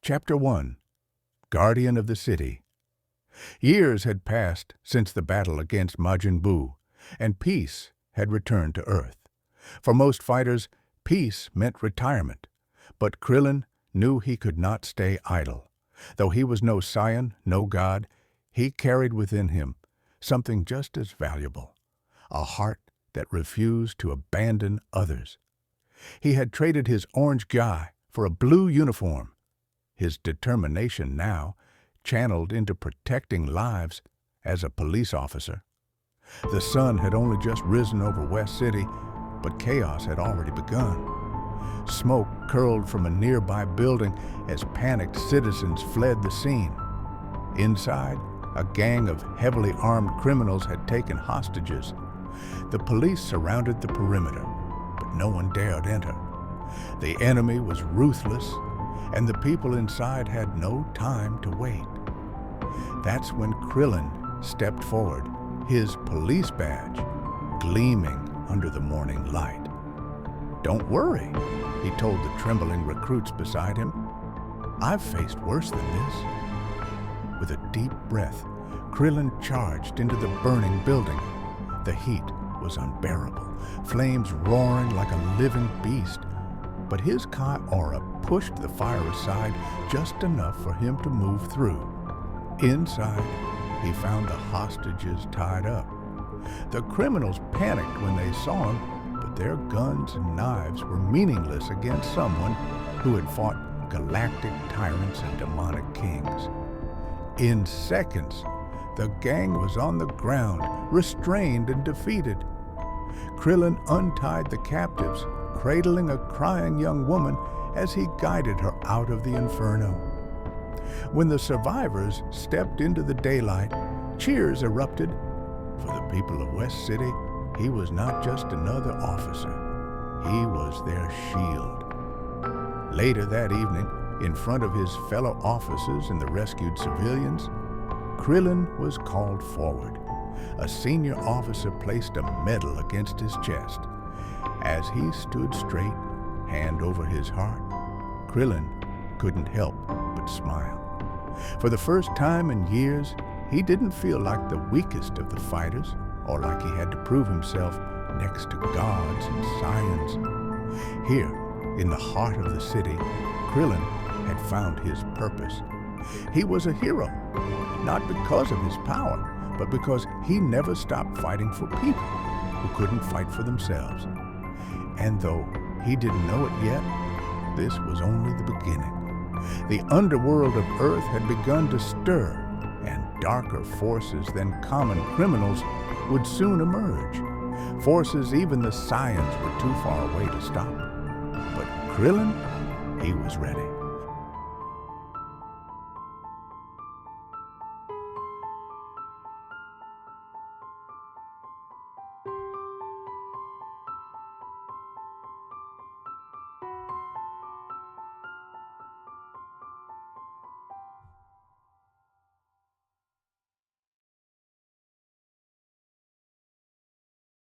Chapter 1. Guardian of the City. Years had passed since the battle against Majin Buu, and peace had returned to Earth. For most fighters, peace meant retirement, but Krillin knew he could not stay idle. Though he was no Saiyan, no god, he carried within him something just as valuable, a heart that refused to abandon others. He had traded his orange guy for a blue uniform, his determination now channeled into protecting lives as a police officer. The sun had only just risen over West City, but chaos had already begun. Smoke curled from a nearby building as panicked citizens fled the scene. Inside, a gang of heavily armed criminals had taken hostages. The police surrounded the perimeter, but no one dared enter. The enemy was ruthless, and the people inside had no time to wait. That's when Krillin stepped forward, his police badge gleaming under the morning light. "Don't worry," he told the trembling recruits beside him. "I've faced worse than this." With a deep breath, Krillin charged into the burning building. The heat was unbearable, flames roaring like a living beast. But his Kai aura pushed the fire aside just enough for him to move through. Inside, he found the hostages tied up. The criminals panicked when they saw him, but their guns and knives were meaningless against someone who had fought galactic tyrants and demonic kings. In seconds, the gang was on the ground, restrained and defeated. Krillin untied the captives, cradling a crying young woman as he guided her out of the inferno. When the survivors stepped into the daylight, cheers erupted. For the people of West City, he was not just another officer. He was their shield. Later that evening, in front of his fellow officers and the rescued civilians, Krillin was called forward. A senior officer placed a medal against his chest. As he stood straight, hand over his heart, Krillin couldn't help but smile. For the first time in years, he didn't feel like the weakest of the fighters, or like he had to prove himself next to gods and Saiyans. Here, in the heart of the city, Krillin had found his purpose. He was a hero, not because of his power, but because he never stopped fighting for people who couldn't fight for themselves. And though he didn't know it yet, this was only the beginning. The underworld of Earth had begun to stir, and darker forces than common criminals would soon emerge. Forces even the Saiyans were too far away to stop. But Krillin, he was ready.